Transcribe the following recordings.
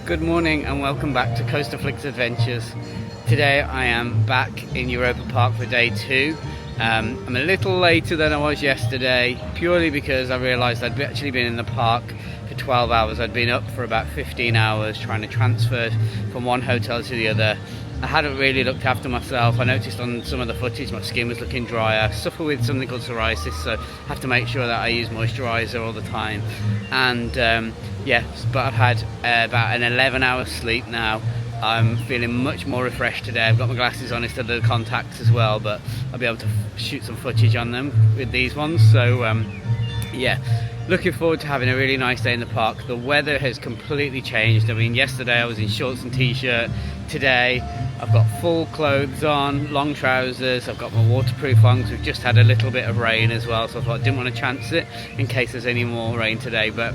Good morning and welcome back to CoasterFlix Adventures. Today I am back in Europa-Park for day 2. I'm a little later than I was yesterday, purely because I realised I'd actually been in the park for 12 hours. I'd been up for about 15 hours trying to transfer from one hotel to the other. I hadn't really looked after myself. I noticed on some of the footage my skin was looking drier. I suffer with something called psoriasis, so I have to make sure that I use moisturiser all the time. And yes, but I've had about an 11-hour sleep now. I'm feeling much more refreshed today. I've got my glasses on instead of the contacts as well, but I'll be able to shoot some footage on them with these ones. So yeah, looking forward to having a really nice day in the park. The weather has completely changed. I mean, yesterday I was in shorts and t-shirt. Today I've got full clothes on, long trousers. I've got my waterproof on because we've just had a little bit of rain as well, so I thought I didn't want to chance it in case there's any more rain today. But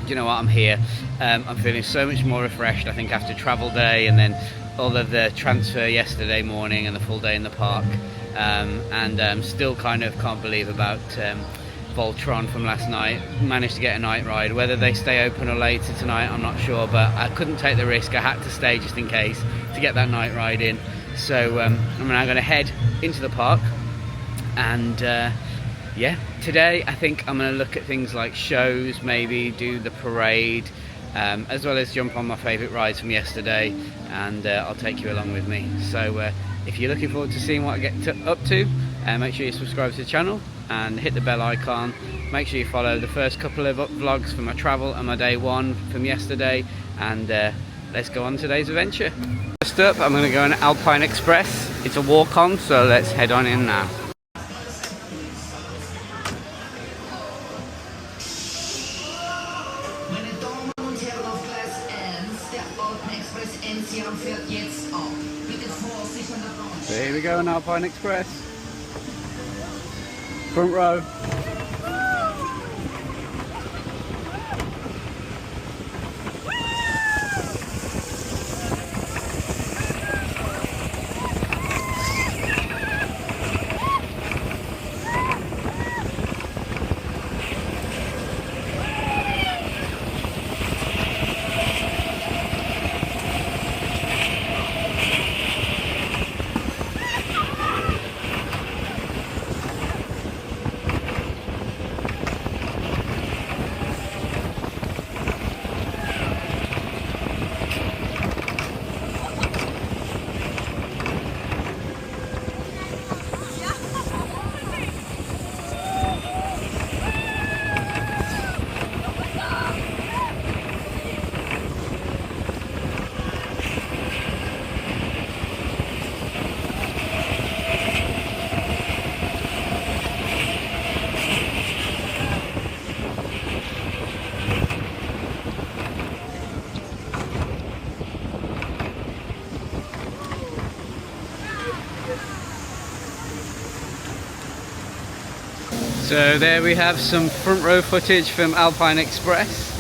you know what, I'm here. I'm feeling so much more refreshed, I think, after travel day and then all of the transfer yesterday morning and the full day in the park. And still kind of can't believe about Voltron from last night. Managed to get a night ride. Whether they stay open or later tonight, I'm not sure, but I couldn't take the risk. I had to stay just in case to get that night ride in. So I'm now going to head into the park and yeah, today I think I'm going to look at things like shows, maybe do the parade, as well as jump on my favourite rides from yesterday, and I'll take you along with me. So if you're looking forward to seeing what I get up to, make sure you subscribe to the channel and hit the bell icon. Make sure you follow the first couple of vlogs for my travel and my day 1 from yesterday, and let's go on today's adventure. First up, I'm going to go on Alpine Express. It's a walk-on, so let's head on in now. So here we go on Alpine Express. Front row. So there we have some front row footage from Alpine Express.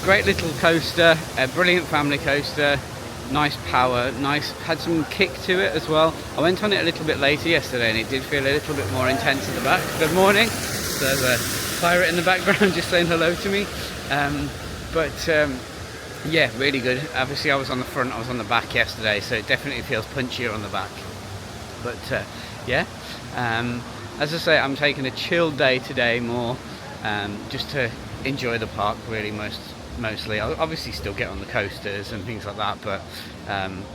Great little coaster, a brilliant family coaster, nice power, had some kick to it as well. I went on it a little bit later yesterday and it did feel a little bit more intense at the back. Good morning. So there's a pirate in the background just saying hello to me. Yeah, really good. Obviously I was on the front, I was on the back yesterday, so it definitely feels punchier on the back. But yeah. As I say, I'm taking a chilled day today more, just to enjoy the park really mostly. I'll obviously still get on the coasters and things like that, but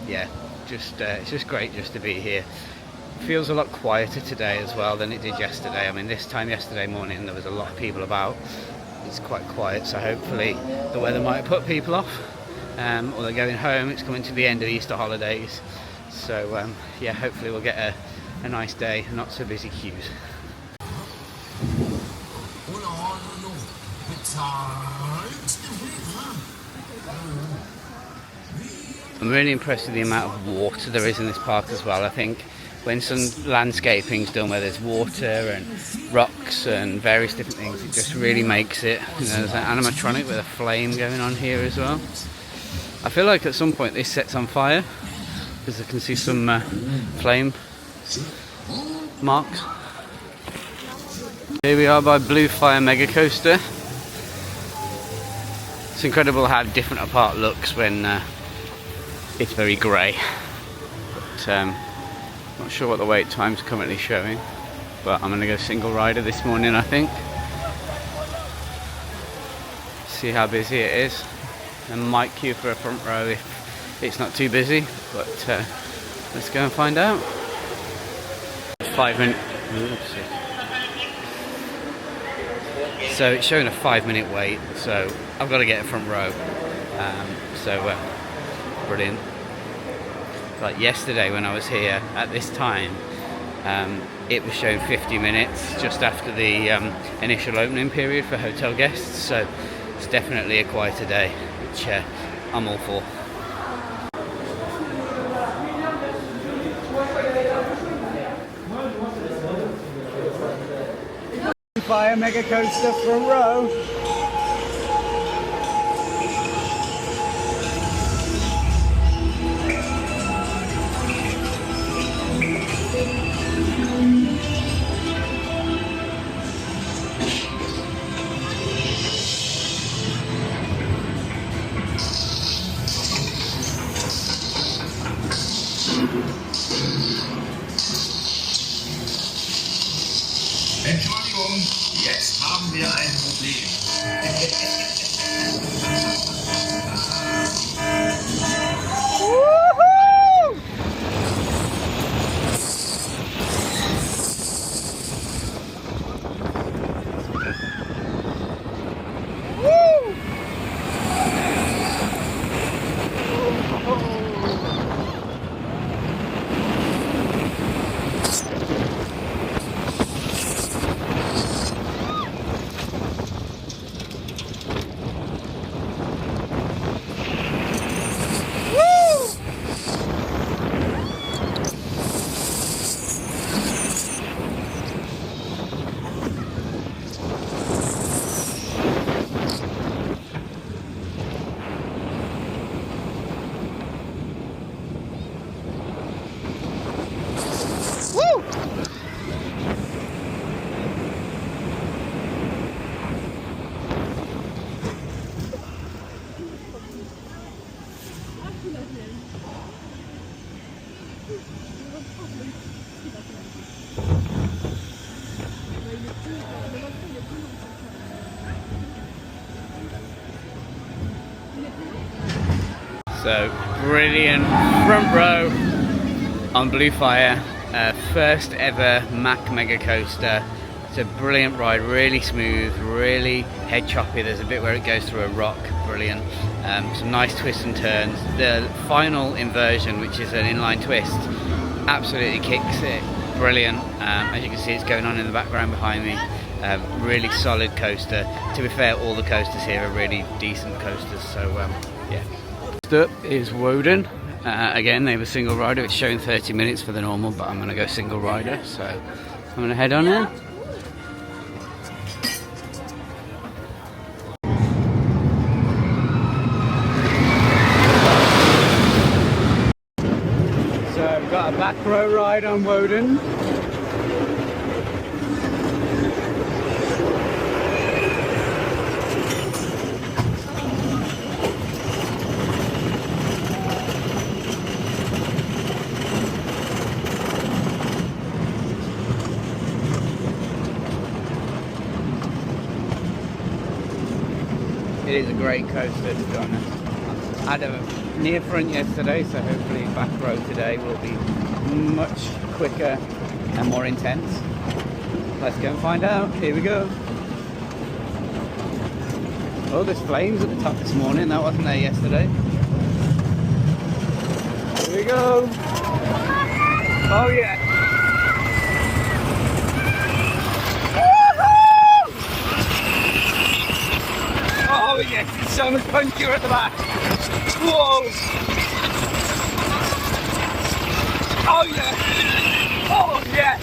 yeah, it's just great just to be here. It feels a lot quieter today as well than it did yesterday. I mean, this time yesterday morning there was a lot of people about. It's quite quiet, so hopefully the weather might put people off, or they're going home. It's coming to the end of Easter holidays, so yeah, hopefully we'll get a nice day, not so busy queues. I'm really impressed with the amount of water there is in this park as well. I think when some landscaping's done where there's water and rocks and various different things, it just really makes it, you know, there's an animatronic with a flame going on here as well. I feel like at some point this sets on fire because I can see some flame marks. Here we are by Blue Fire Mega Coaster. It's incredible how different a park looks when it's very grey. But not sure what the wait time's currently showing, but I'm going to go single rider this morning, I think. See how busy it is. I might queue for a front row if it's not too busy, but let's go and find out. 5 minutes. So it's showing a 5-minute wait, so I've got to get a front row. Brilliant. Like yesterday when I was here at this time, it was showing 50 minutes just after the initial opening period for hotel guests, so it's definitely a quieter day, which I'm all for. Fire mega coaster front row. Entschuldigung, jetzt haben wir ein Problem. So brilliant front row on Blue Fire, first ever Mack mega coaster. It's a brilliant ride, really smooth, really head choppy. There's a bit where it goes through a rock, brilliant. Some nice twists and turns. The final inversion, which is an inline twist, absolutely kicks it, brilliant. As you can see, it's going on in the background behind me. Really solid coaster. To be fair, all the coasters here are really decent coasters, so yeah. Next up is Wodan. Again, they have a single rider. It's showing 30 minutes for the normal, but I'm going to go single rider, so I'm going to head on now. So I've got a back row ride on Wodan. It is a great coaster, to be honest. I had a near front yesterday, so hopefully back row today will be much quicker and more intense. Let's go and find out. Here we go. Oh, there's flames at the top this morning. That wasn't there yesterday. Here we go. Oh yeah. Oh yes, it's so much punchier at the back. Whoa! Oh yeah! Oh yes!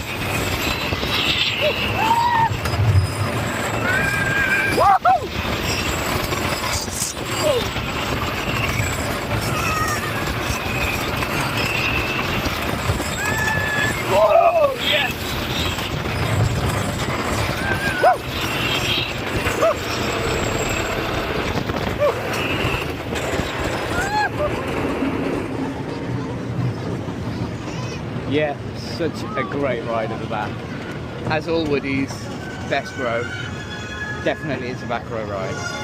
Whoa! Oh. Whoa! Yes! Woo! Woo! Yeah, such a great ride at the back. As all Woody's, best row. Definitely it's a back row ride.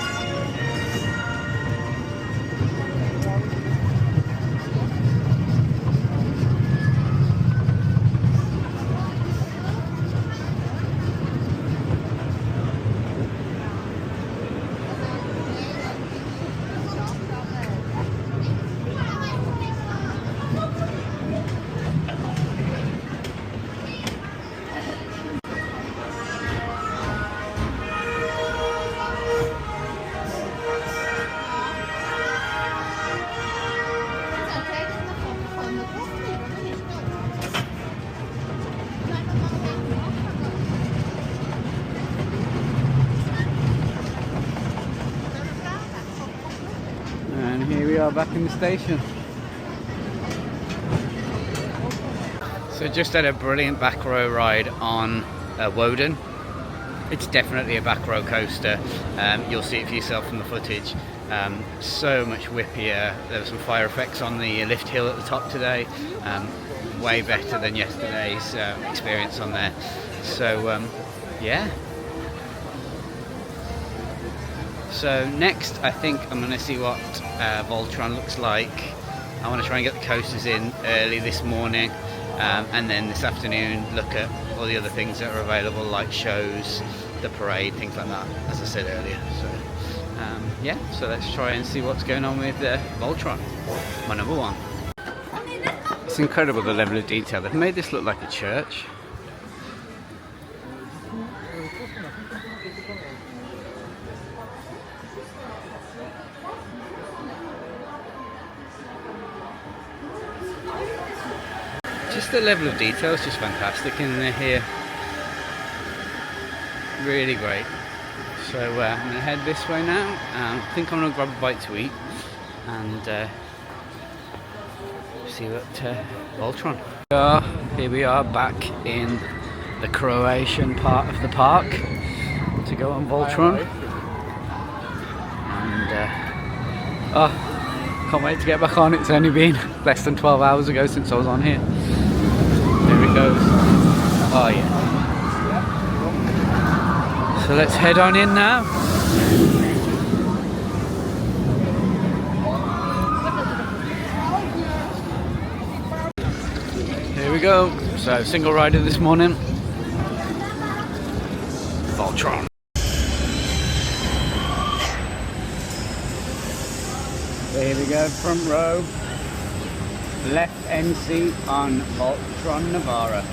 And here we are back in the station. So just had a brilliant back row ride on Wodan. It's definitely a back row coaster. You'll see it for yourself from the footage. So much whippier. There were some fire effects on the lift hill at the top today. Way better than yesterday's experience on there. So yeah. So next I think I'm going to see what Voltron looks like. I want to try and get the coasters in early this morning, and then this afternoon look at all the other things that are available, like shows, the parade, things like that, as I said earlier. So yeah, so let's try and see what's going on with Voltron, my number one. It's incredible the level of detail. They've made this look like a church. Just the level of detail is just fantastic in here. Really great. So I'm going to head this way now. I think I'm going to grab a bite to eat and see what Voltron. Here we are back in the Croatian part of the park to go on Voltron. And oh, can't wait to get back on. It's only been less than 12 hours ago since I was on here. There it goes. Oh yeah. So let's head on in now. Here we go. So single rider this morning. Voltron. Here we go, front row. Left end seat on Voltron Navara.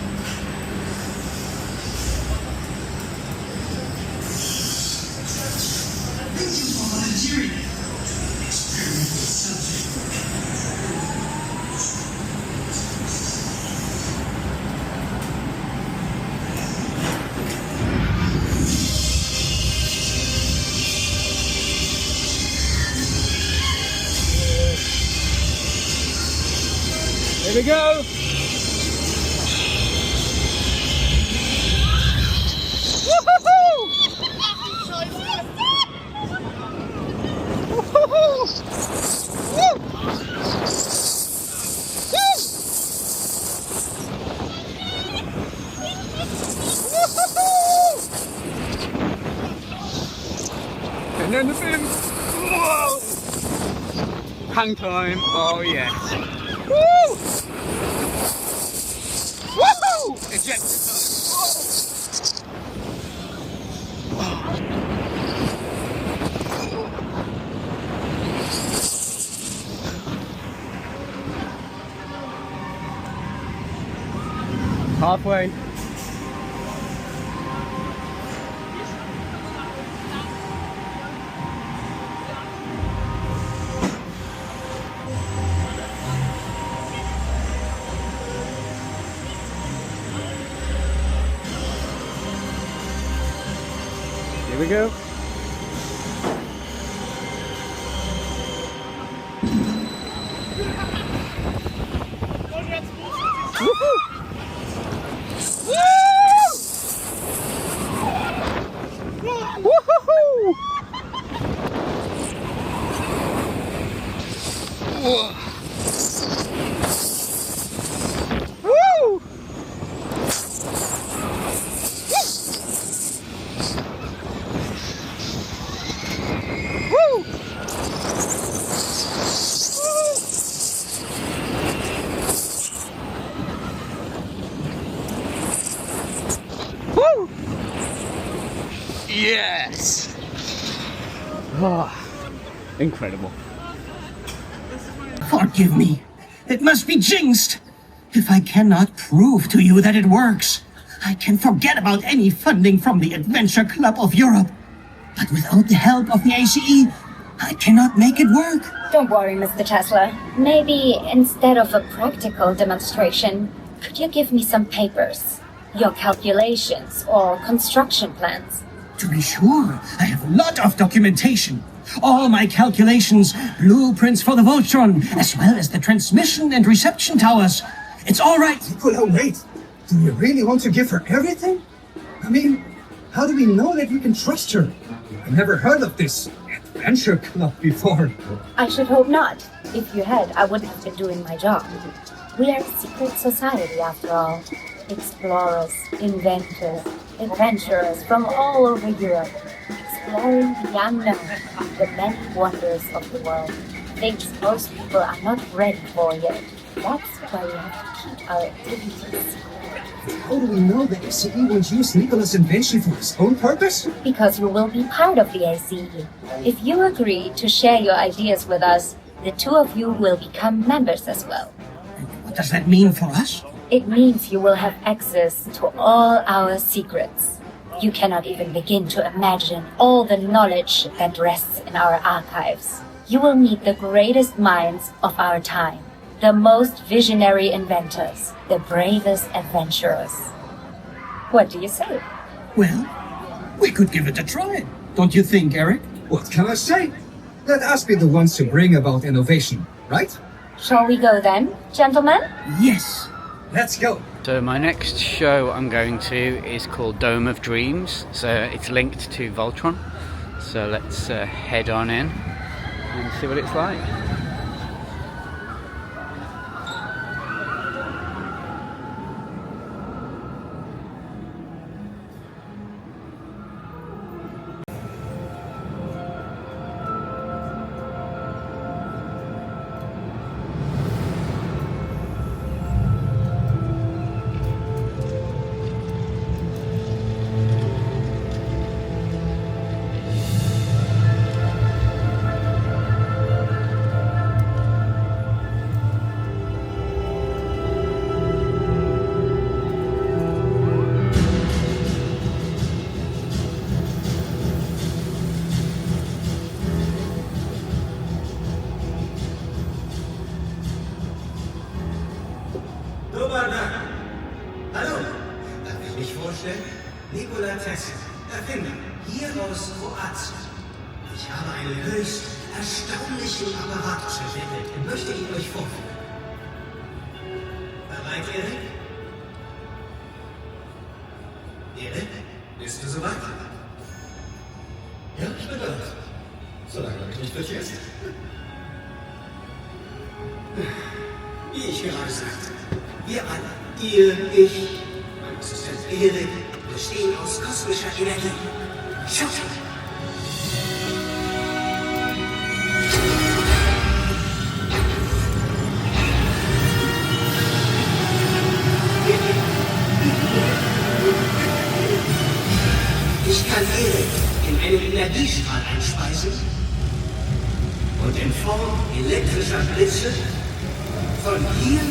Here we go! And then the fin! Whoa! Hang time! Oh yes! Woo! Woohoo! Ejector halfway. Here we go. Woo! Incredible. Forgive me. It must be jinxed. If I cannot prove to you that it works, I can forget about any funding from the Adventure Club of Europe. But without the help of the ACE, I cannot make it work. Don't worry, Mr. Tesla. Maybe instead of a practical demonstration, could you give me some papers? Your calculations or construction plans? To be sure, I have a lot of documentation. All my calculations, blueprints for the Voltron, as well as the transmission and reception towers. It's all right. Nicola, wait. Do you really want to give her everything? I mean, how do we know that we can trust her? I never heard of this adventure club before. I should hope not. If you had, I wouldn't have been doing my job. We are a secret society, after all. Explorers, inventors, adventurers from all over Europe. Exploring the unknown, the many wonders of the world. Things most people are not ready for yet. That's why we have to keep our activities secret. How do we know that ACE won't use Nicola's invention for his own purpose? Because you will be part of the ACE. If you agree to share your ideas with us, the two of you will become members as well. What does that mean for us? It means you will have access to all our secrets. You cannot even begin to imagine all the knowledge that rests in our archives. You will meet the greatest minds of our time, the most visionary inventors, the bravest adventurers. What do you say? Well, we could give it a try. Don't you think, Eric? What can I say? Let us be the ones to bring about innovation, right? Shall we go then, gentlemen? Yes. Let's go. So my next show I'm going to is called Dome of Dreams. So it's linked to Voltron. So let's head on in and see what it's like. Hallo, darf ich mich vorstellen? Nikola Tesla, Erfinder, hier aus Kroatien. Ich habe einen höchst erstaunlichen Apparat entwickelt und möchte ihn euch vorführen. Bereit, Erik? Erik, bist du soweit? Ja, ich bin bereit. Solange du mich nicht verlierst. Wie ich gerade sagte, wir alle, ihr, ich, mein Assistent Erik, bestehen aus kosmischer Energie. Schaut! Ich kann Erik in einen Energiestrahl einspeisen und in Form elektrischer Blitze von hier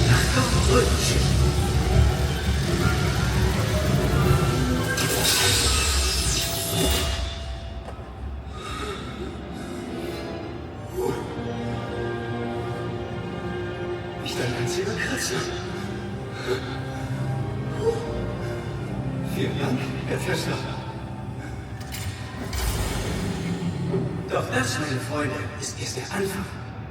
nach dort drüben schicken. Nicht ein einziger Kratzer. Vielen Dank, Herr Tesla. Doch das, meine Freunde, ist erst der Anfang.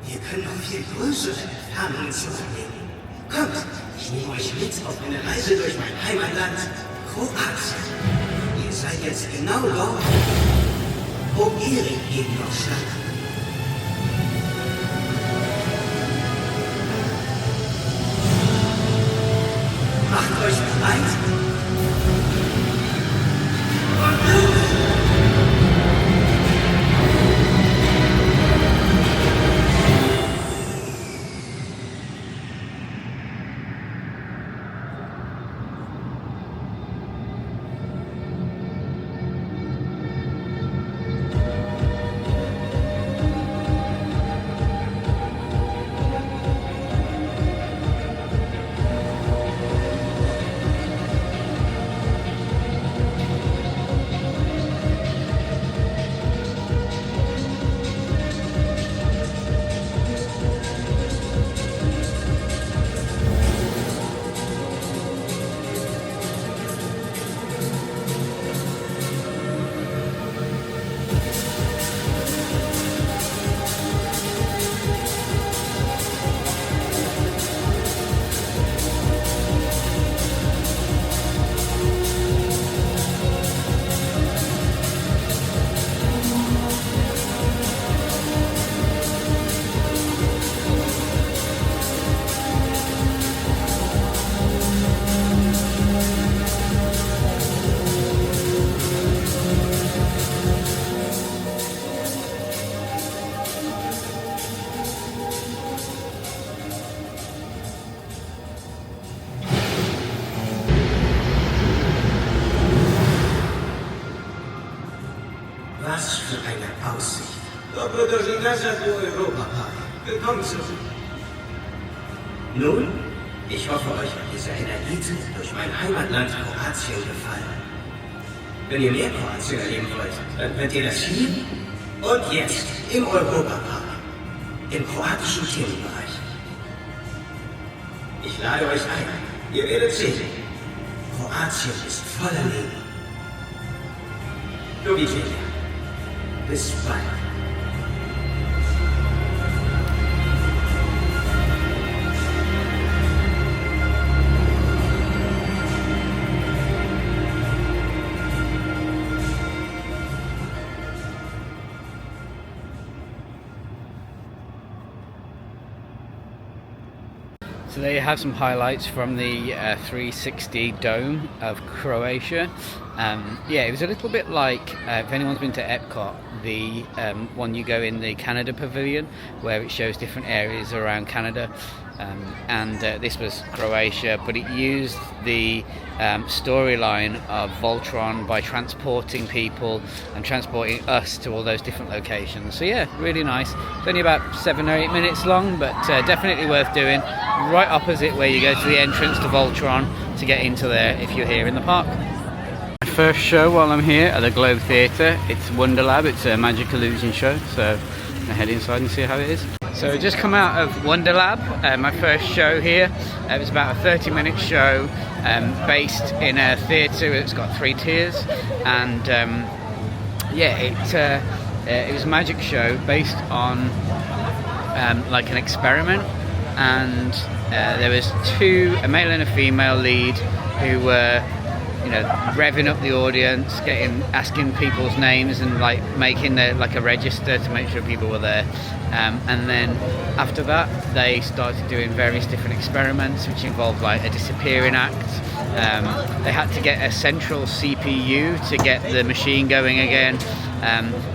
Wir können noch viel größere Entfernungen zurücklegen. Kommt, ich nehme euch mit auf eine Reise durch mein Heimatland, Kroatien. Ihr seid jetzt genau dort, wo Erik eben noch stand. Macht euch bereit. Und los! sind das Europa-Park. Willkommen zurück. Nun, ich hoffe, euch hat dieser Energietrip durch mein Heimatland Kroatien gefallen. Wenn ihr mehr Kroatien erleben wollt, dann könnt ihr das hier und jetzt im Europa-Park, im kroatischen Themenbereich. Ich lade euch ein. Ihr werdet sehen, Kroatien ist voller Leben. Do widzenia. Bis bald. So there you have some highlights from the 360 dome of Croatia. Yeah, it was a little bit like, if anyone's been to Epcot, the one you go in the Canada Pavilion, where it shows different areas around Canada. This was Croatia, but it used the storyline of Voltron by transporting people and transporting us to all those different locations. So yeah, really nice. It's only about 7 or 8 minutes long, but definitely worth doing. Right opposite where you go to the entrance to Voltron to get into there if you're here in the park. My first show while I'm here at the Globe Theatre, it's Wonderlab. It's a magic illusion show, so I'm gonna head inside and see how it is. So I just come out of Wonderlab, my first show here. It was about a 30-minute show based in a theatre. It's got 3 tiers, and yeah, it was a magic show based on like an experiment, and there was a male and a female lead who were, you know, revving up the audience, asking people's names and like making like a register to make sure people were there. And then after that, they started doing various different experiments, which involved like a disappearing act. They had to get a central CPU to get the machine going again.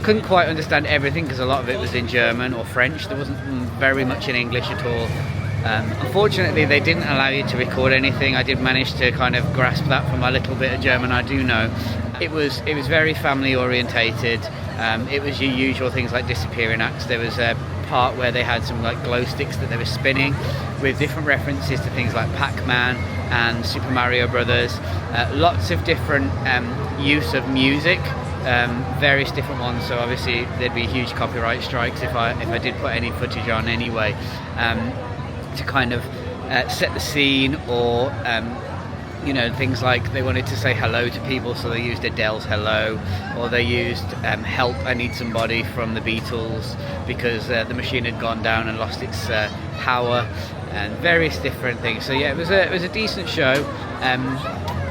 Couldn't quite understand everything because a lot of it was in German or French. There wasn't very much in English at all. Unfortunately, they didn't allow you to record anything. I did manage to kind of grasp that from a little bit of German I do know. It was very family orientated. It was your usual things like disappearing acts. There was a part where they had some like glow sticks that they were spinning with different references to things like Pac-Man and Super Mario Brothers. Lots of different use of music, various different ones. So obviously there'd be huge copyright strikes if I did put any footage on anyway. To kind of set the scene, or you know, things like they wanted to say hello to people, so they used Adele's Hello, or they used Help, I Need Somebody from the Beatles, because the machine had gone down and lost its power, and various different things. So yeah, it was a decent show.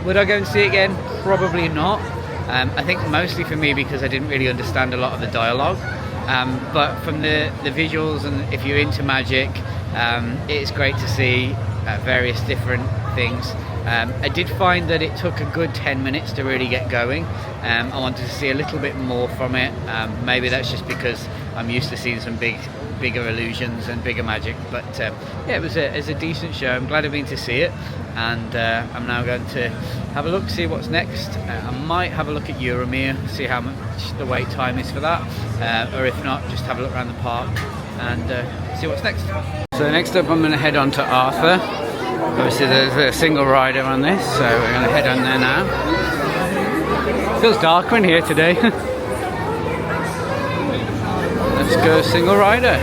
Would I go and see it again? Probably not. I think mostly for me because I didn't really understand a lot of the dialogue, but from the visuals, and if you're into magic, it's great to see various different things. I did find that it took a good 10 minutes to really get going. I wanted to see a little bit more from it. Maybe that's just because I'm used to seeing some bigger illusions and bigger magic, but yeah, it was a decent show. I'm glad I've been to see it, and I'm now going to have a look, see what's next. I might have a look at Euro-Mir, see how much the wait time is for that, or if not, just have a look around the park and see what's next. So next up, I'm going to head on to Arthur. Obviously there's a single rider on this, so we're going to head on there now. It feels darker in here today. Let's go single rider.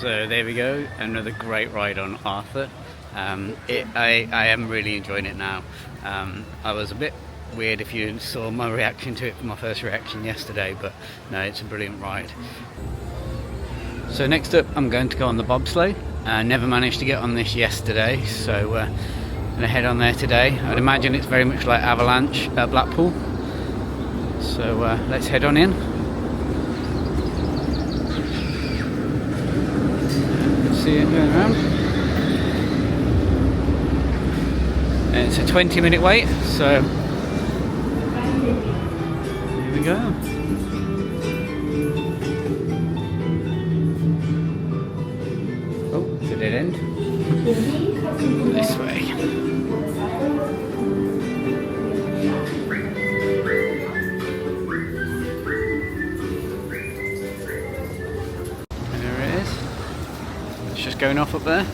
So there we go, another great ride on Arthur. I am really enjoying it now. I was a bit weird if you saw my reaction to it, my first reaction yesterday, but no, it's a brilliant ride. So next up I'm going to go on the Bob Sleigh. I never managed to get on this yesterday, so I'm going to head on there today. I'd imagine it's very much like Avalanche at Blackpool. So let's head on in. See it going around. And it's a 20-minute wait, so here we go. Oh, did it end? This way. There it is. It's just going off up there.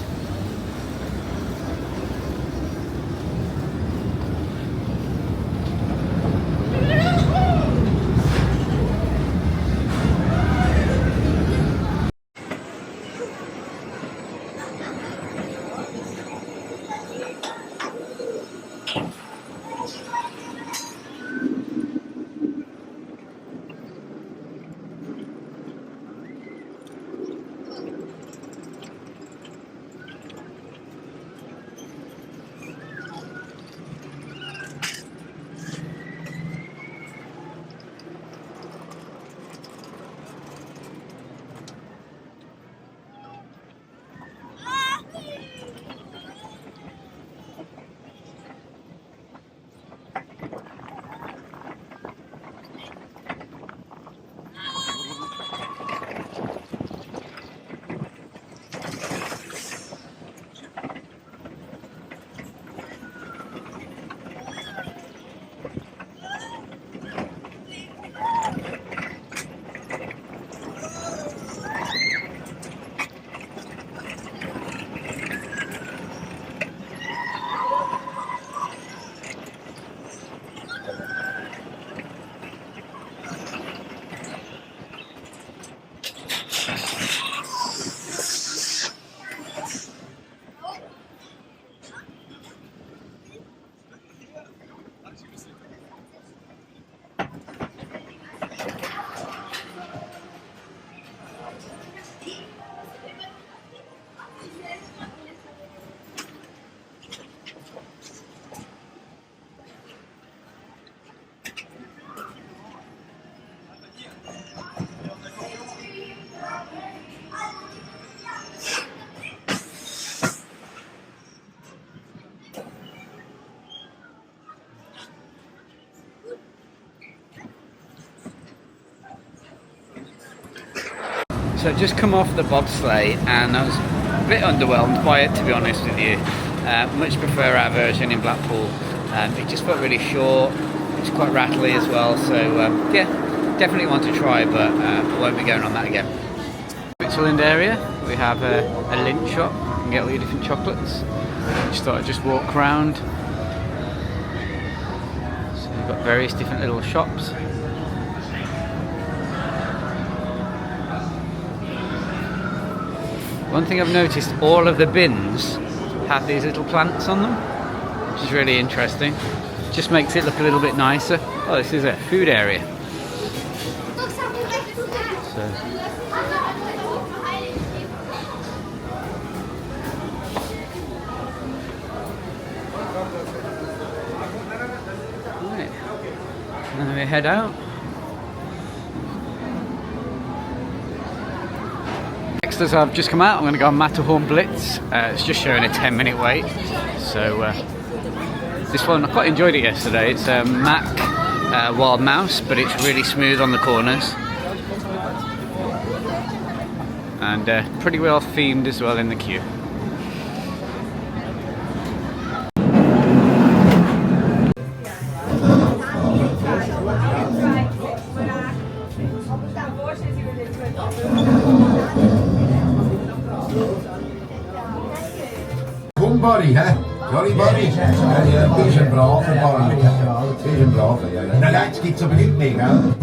So I've just come off the Bob Sleigh and I was a bit underwhelmed by it, to be honest with you. Much prefer our version in Blackpool. It just felt really short. It's quite rattly as well, so yeah, definitely want to try, but won't be going on that again. Switzerland area, we have a Lindt shop. You can get all your different chocolates. Just thought I'd just walk around. So you've got various different little shops. One thing I've noticed, all of the bins have these little plants on them, which is really interesting. Just makes it look a little bit nicer. Oh, this is a food area. So. Right. And then we head out. Next, as I've just come out, I'm going to go on Matterhorn Blitz. It's just showing a 10-minute wait. So this one, I quite enjoyed it yesterday. It's a Mack Wild Mouse, but it's really smooth on the corners. And pretty well themed as well in the queue. Barry, hè? Jolly Barry. Ja, die is een brave Barry. Die is een brave, ja. Nou, dat schiet aber nicht mehr, gell?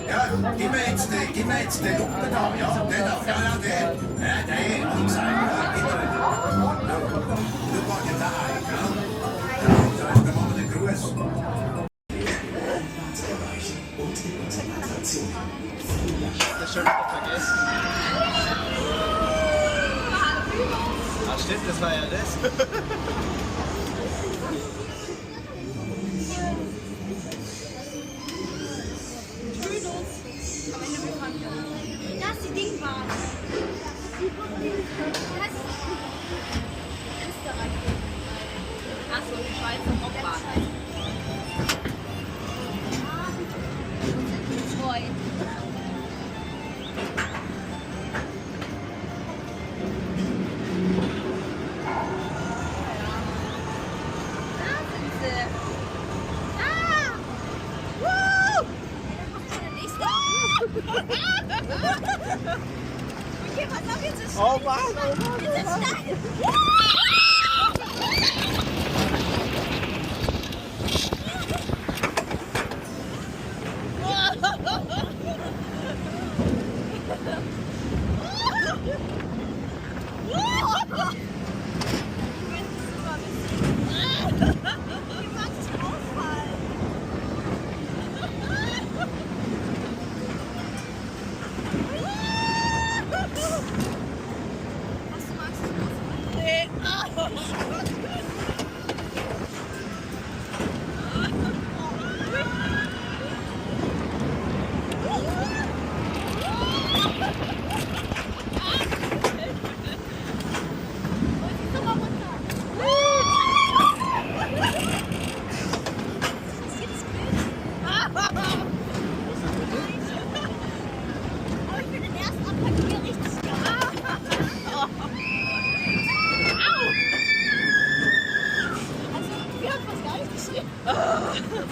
Ja, gib mir jetzt den Lupen da, ja? Den da, ja, der. Ja, der, angezeigt, ja. Du warst ja da, ja? Ja, dann machen wir den Gruß. Und in unseren Attraktionen. Das schon vergessen. Ach stimmt, das war ja das. Das ist die Dingbahn. Das ist Österreich. Achso, die Schweizer Bobbahn. Freund. Da sind sie. Ah! Woo! Der nächste. Okay, pass auf, jetzt ist steil. Oh Mann, jetzt ist steil.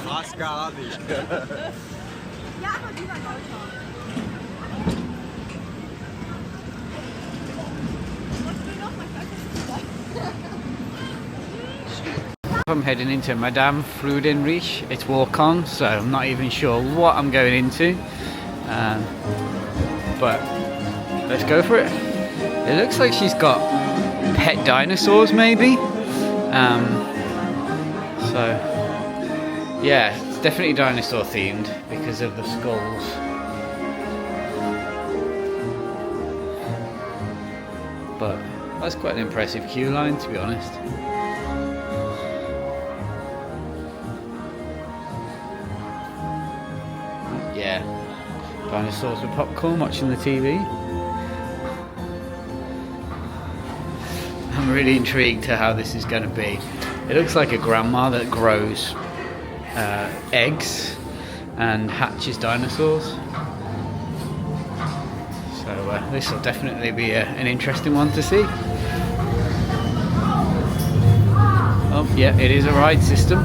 Fast gar nicht. Ja, aber lieber Leute. I'm heading into Madame Freudenreich. It's walk on, so I'm not even sure what I'm going into. But let's go for it. It looks like she's got pet dinosaurs, maybe. So yeah, it's definitely dinosaur themed because of the skulls. But that's quite an impressive queue line, to be honest. dinosaurs with popcorn watching the TV. I'm really intrigued to how this is going to be. It looks like a grandma that grows eggs and hatches dinosaurs. So this will definitely be an interesting one to see. Oh yeah, it is a ride system.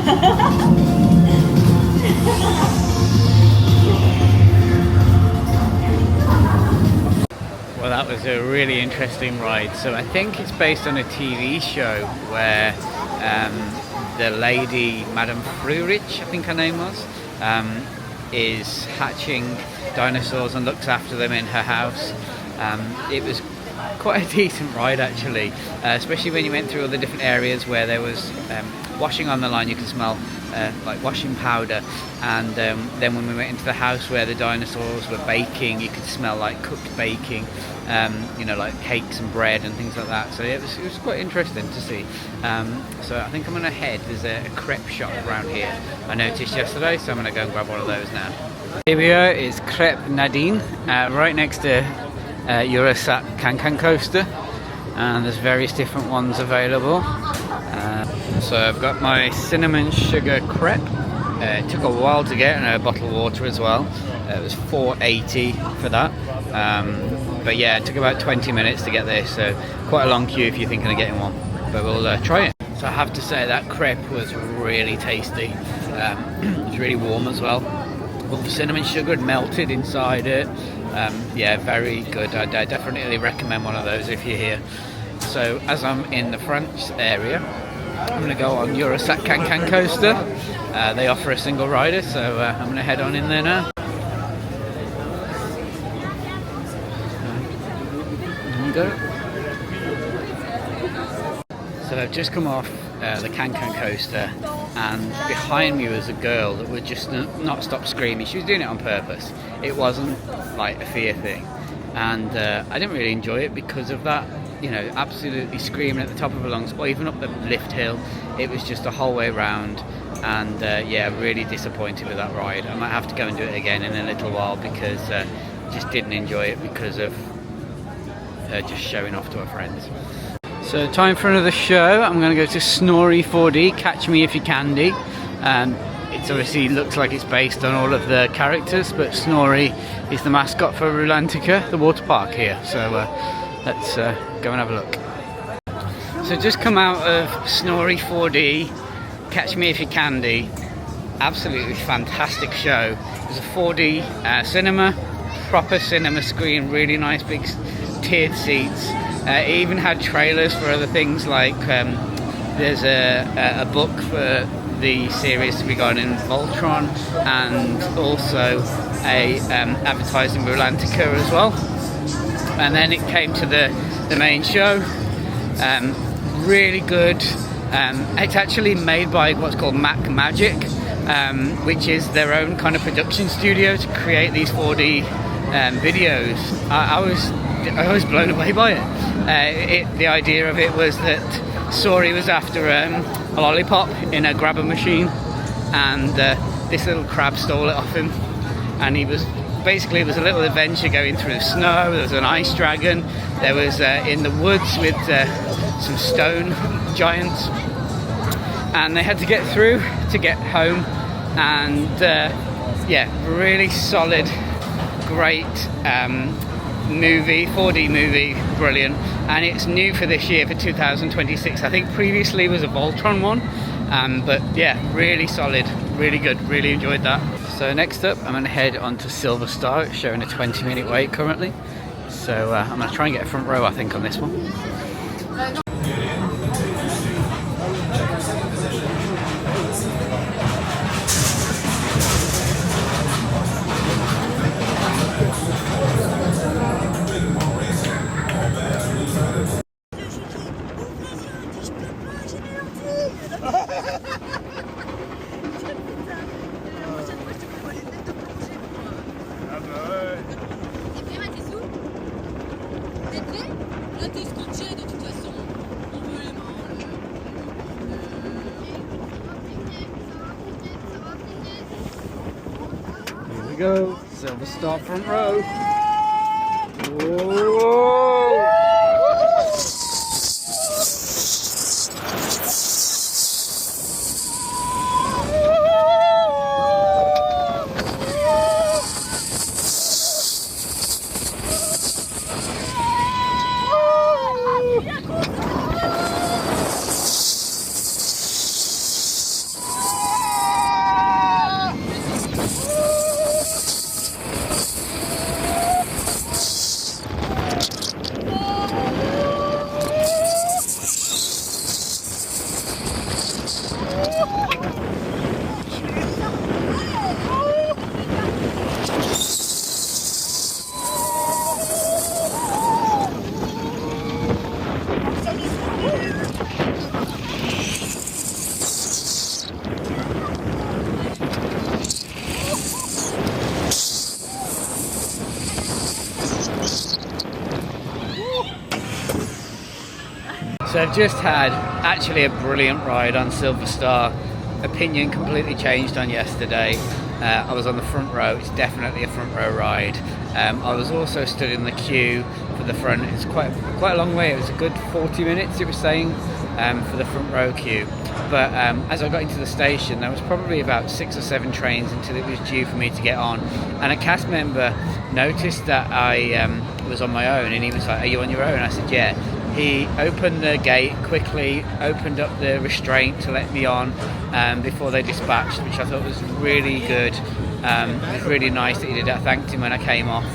Well, that was a really interesting ride. So I think it's based on a TV show where the lady, Madame Freudenreich, I think her name was, is hatching dinosaurs and looks after them in her house. It was quite a decent ride actually, especially when you went through all the different areas where there was washing on the line. You could smell like washing powder, and then when we went into the house where the dinosaurs were baking, you could smell like cooked baking, you know, like cakes and bread and things like that. So yeah, it was quite interesting to see. So I think I'm gonna head, there's a crepe shop around here I noticed yesterday, so I'm gonna go and grab one of those now. Here we are, it's Crepe Nadine, right next to Eurosat Can coaster, and there's various different ones available. So I've got my cinnamon sugar crepe. It took a while to get, and a bottle of water as well. It was $4.80 for that. But yeah, it took about 20 minutes to get this, so quite a long queue if you're thinking of getting one. But we'll try it. So I have to say that crepe was really tasty. It was really warm as well. All the cinnamon sugar had melted inside it. Yeah, very good. I definitely recommend one of those if you're here. So as I'm in the French area, I'm going to go on Eurosat Can coaster. They offer a single rider, so I'm going to head on in there now. There we go. So I've just come off the Can coaster, and behind me was a girl that would just not stop screaming. She was doing it on purpose. It wasn't like a fear thing, and I didn't really enjoy it because of that. You know, absolutely screaming at the top of her lungs, or even up the lift hill. It was just the whole way round, and yeah, really disappointed with that ride. I might have to go and do it again in a little while because just didn't enjoy it because of her just showing off to her friends. So time for another show. I'm going to go to Snory 4D, Catch Me If You Can Do. It obviously looks like it's based on all of the characters, but Snory is the mascot for Rulantica, the water park here. So let's go and have a look. So just come out of Snory 4D, Catch Me If You Can Do. Absolutely fantastic show. It was a 4D cinema, proper cinema screen, really nice big tiered seats. It even had trailers for other things, like there's a book for the series regarding Voltron, and also a advertising Rulantica as well. And then it came to the main show. Really good. It's actually made by what's called Mac Magic, which is their own kind of production studio to create these 4D videos. I was blown away by it. The idea of it was that Snory was after a lollipop in a grabber machine, and this little crab stole it off him, and he was basically, it was a little adventure going through snow. There was an ice dragon, there was in the woods with some stone giants, and they had to get through to get home. And yeah, really solid, great movie, 4D movie, brilliant. And it's new for this year, for 2026. I think previously was a Voltron one, but yeah, really solid, really good, really enjoyed that. So next up, I'm going to head on to Silver Star. It's showing a 20-minute wait currently. So I'm going to try and get a front row, I think, on this one. Go, Silver Star front row. Whoa. So I've just had actually a brilliant ride on Silver Star. Opinion completely changed on yesterday. I was on the front row. It's definitely a front row ride. I was also stood in the queue for the front. It's quite a long way. It was a good 40 minutes, it was saying, for the front row queue. But as I got into the station, there was probably about 6 or 7 trains until it was due for me to get on. And a cast member noticed that I was on my own, and he was like, "Are you on your own?" I said, "Yeah." He opened the gate quickly, opened up the restraint to let me on before they dispatched, which I thought was really good. It was really nice that he did that. I thanked him when I came off.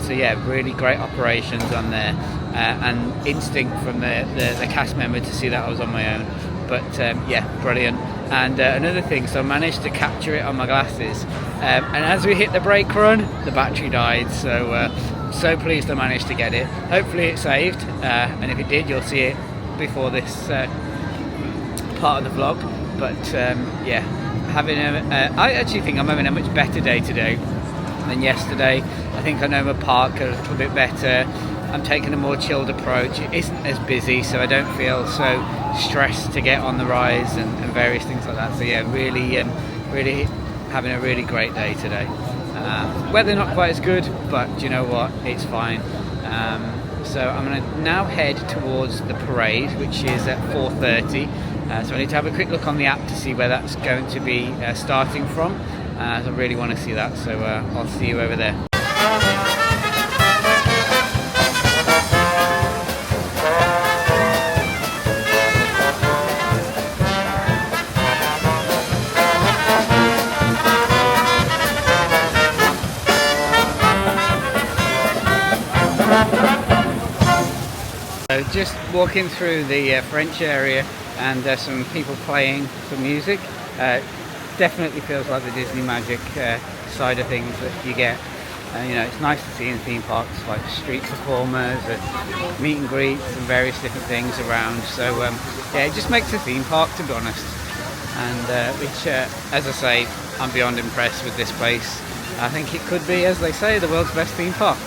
So yeah, really great operations on there, and instinct from the cast member to see that I was on my own. But yeah, brilliant. And another thing, so I managed to capture it on my glasses, and as we hit the brake run, the battery died. So pleased I managed to get it. Hopefully it saved, and if it did, you'll see it before this part of the vlog. But yeah, I actually think I'm having a much better day today than yesterday. I think I know my park a little bit better. I'm taking a more chilled approach. It isn't as busy, so I don't feel so stressed to get on the rides and various things like that. So yeah, really having a really great day today. Weather not quite as good, but do you know what? It's fine. So I'm going to now head towards the parade, which is at 4:30. So I need to have a quick look on the app to see where that's going to be starting from. So I really want to see that. So I'll see you over there. So just walking through the French area, and there's some people playing some music. Definitely feels like the Disney magic side of things that you get. You know, it's nice to see in theme parks, like street performers and meet and greets and various different things around. So yeah, it just makes a theme park, to be honest. And which, as I say, I'm beyond impressed with this place. I think it could be, as they say, the world's best theme park.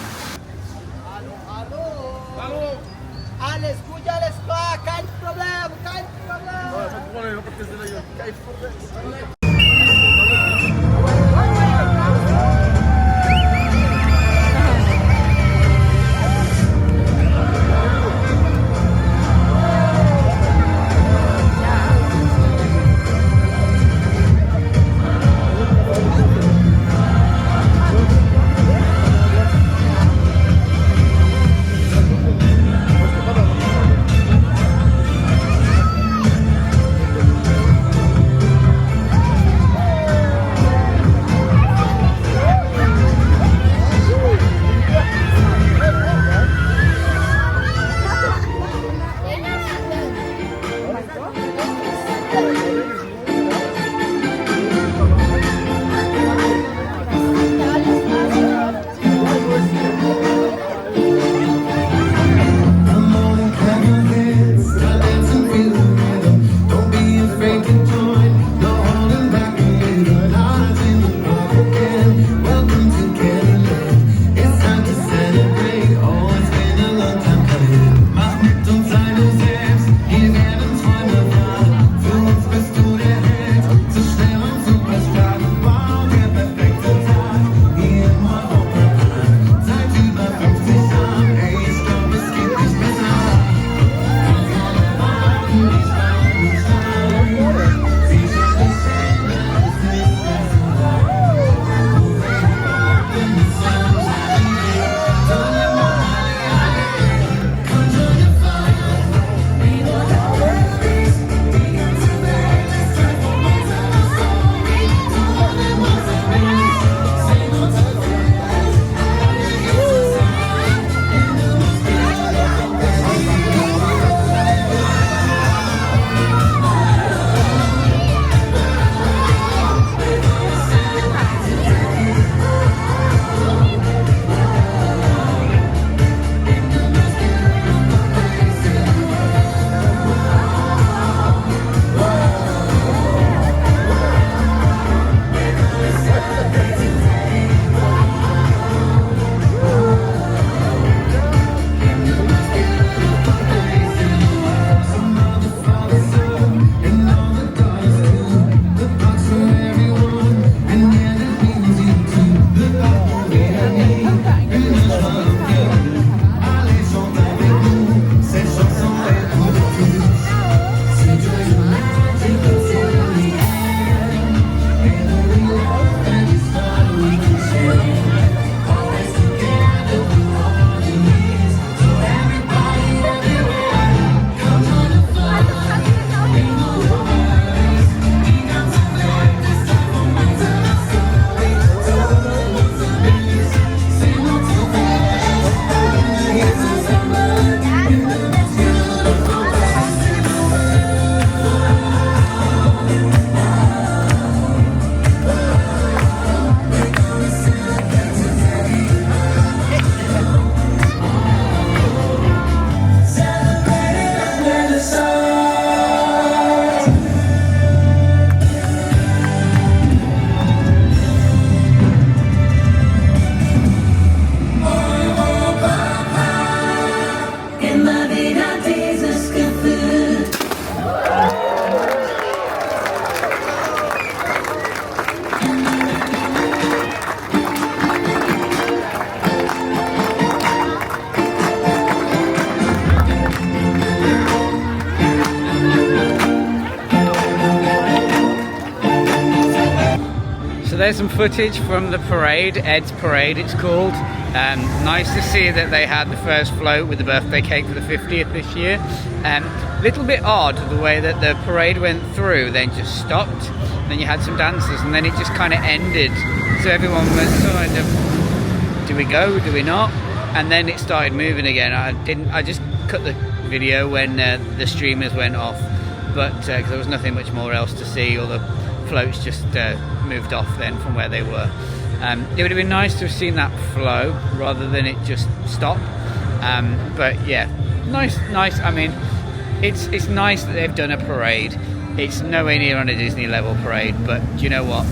So there's some footage from the parade, Ed's Parade it's called. Nice to see that they had the first float with the birthday cake for the 50th this year. Little bit odd the way that the parade went through, then just stopped, then you had some dancers, and then it just kind of ended. So everyone was kind of, do we go, do we not? And then it started moving again. I just cut the video when the streamers went off, but because there was nothing much more else to see, all the floats just moved off then from where they were. It would have been nice to have seen that flow rather than it just stop. But yeah, nice. I mean, it's nice that they've done a parade. It's nowhere near on a Disney level parade, but do you know what?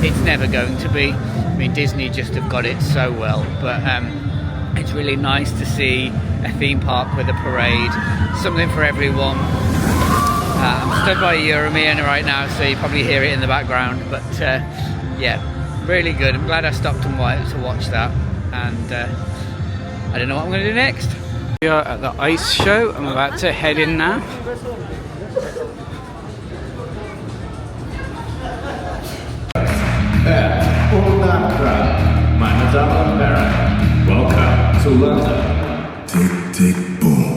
It's never going to be. I mean, Disney just have got it so well, but it's really nice to see a theme park with a parade, something for everyone. I'm stood by Euro-Mir right now, so you probably hear it in the background, but yeah, really good. I'm glad I stopped and waited to watch that, and I don't know what I'm going to do next. We are at the ice show. I'm about to head in now. Meine Damen und Herren, welcome to London. Tick, tick, boom.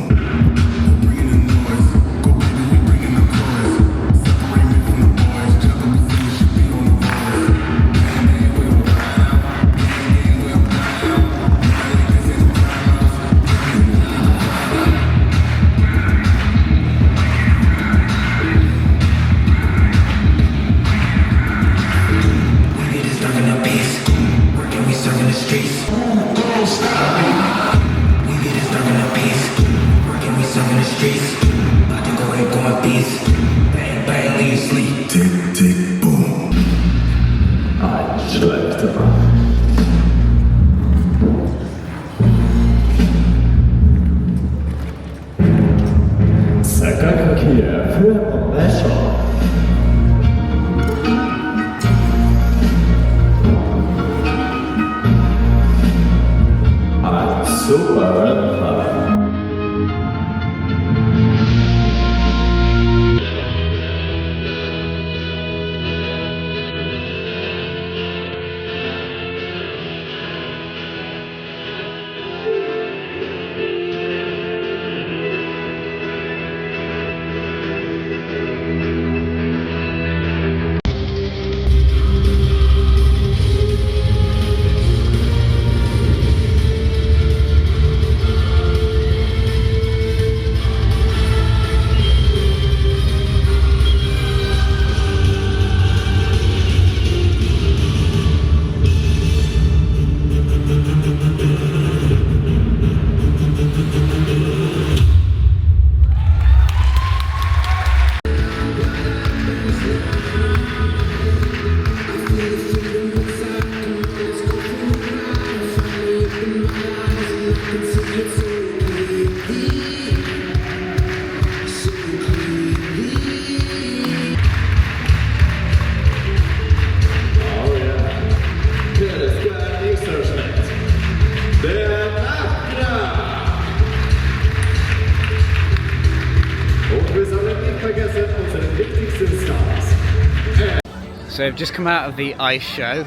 So I've just come out of the ice show,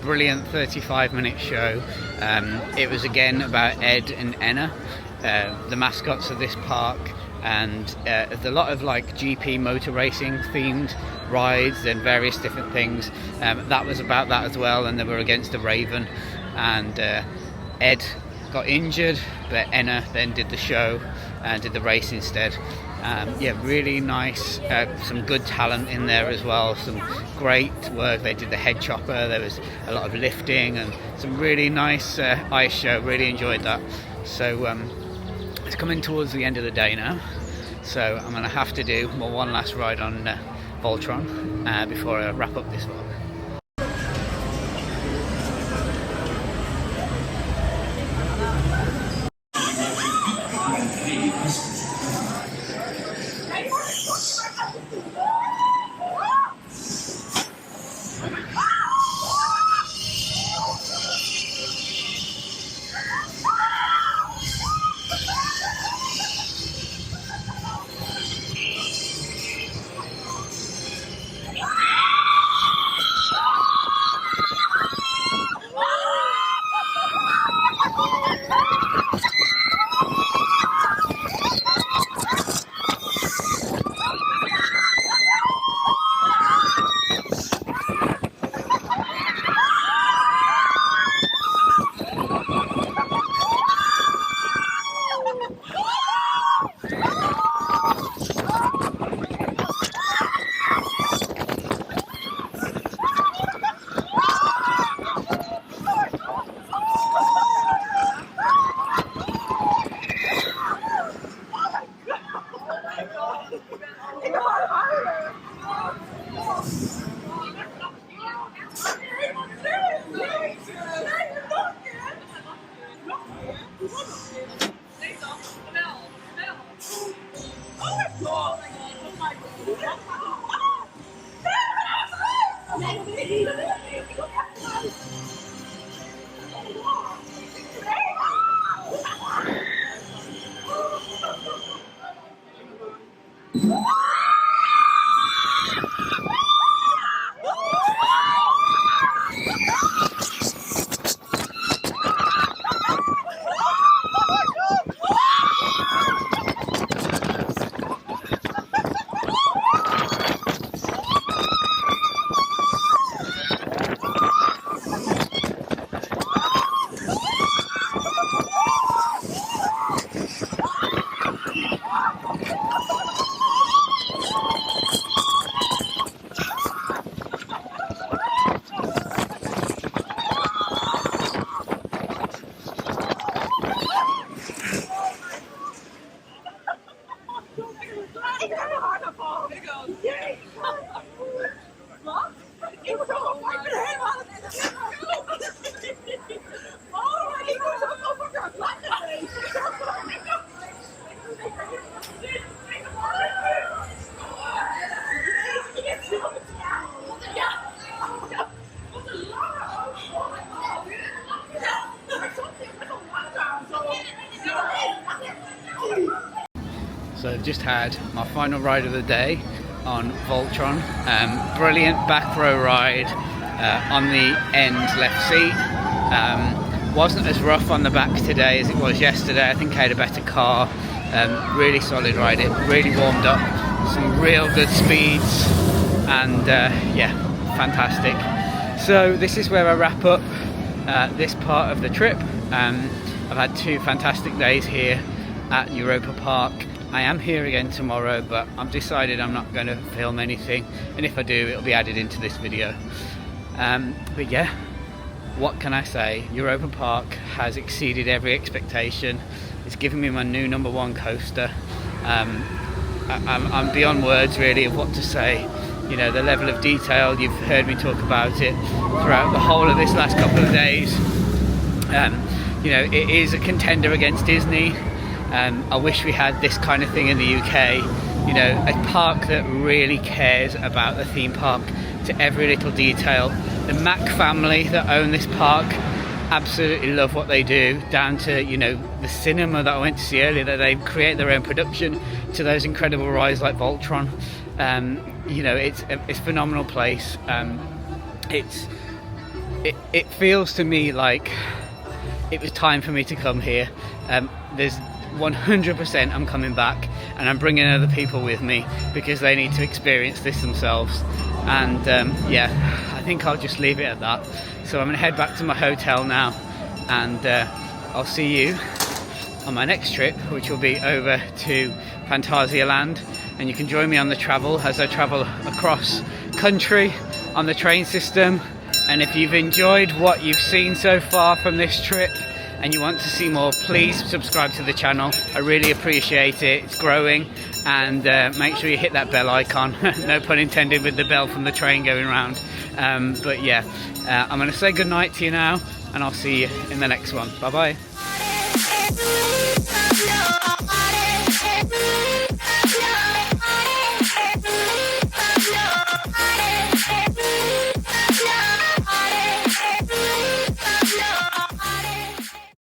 brilliant 35-minute show. It was again about Ed and Enna, the mascots of this park, and there's a lot of like GP motor racing themed rides and various different things. That was about that as well, and they were against a raven, and Ed got injured, but Enna then did the show and did the race instead. Yeah, really nice, some good talent in there as well, some great work. They did the head chopper, there was a lot of lifting and some really nice ice show, really enjoyed that. So it's coming towards the end of the day now, so I'm going to have to do one last ride on Voltron before I wrap up this vlog. So I've just had my final ride of the day on Voltron. Brilliant back row ride on the end left seat. Wasn't as rough on the back today as it was yesterday. I think I had a better car. Really solid ride. It really warmed up. Some real good speeds, and yeah, fantastic. So this is where I wrap up this part of the trip. I've had 2 fantastic days here at Europa-Park. I am here again tomorrow, but I've decided I'm not going to film anything, and if I do, it'll be added into this video. But yeah, what can I say? Europa-Park has exceeded every expectation. It's given me my new #1 coaster. I'm beyond words really of what to say. You know, the level of detail, you've heard me talk about it throughout the whole of this last couple of days. You know, it is a contender against Disney. I wish we had this kind of thing in the UK. You know, a park that really cares about the theme park to every little detail. The Mack family that own this park absolutely love what they do, down to, you know, the cinema that I went to see earlier, that they create their own production, to those incredible rides like Voltron. You know, it's a phenomenal place. It feels to me like it was time for me to come here. There's 100% I'm coming back, and I'm bringing other people with me because they need to experience this themselves. And yeah, I think I'll just leave it at that. So I'm going to head back to my hotel now, and I'll see you on my next trip, which will be over to Phantasialand. And you can join me on the travel as I travel across country on the train system. And if you've enjoyed what you've seen so far from this trip and you want to see more, please subscribe to the channel. I really appreciate it. It's growing, and make sure you hit that bell icon. No pun intended with the bell from the train going round. But yeah, I'm going to say goodnight to you now, and I'll see you in the next one. Bye bye.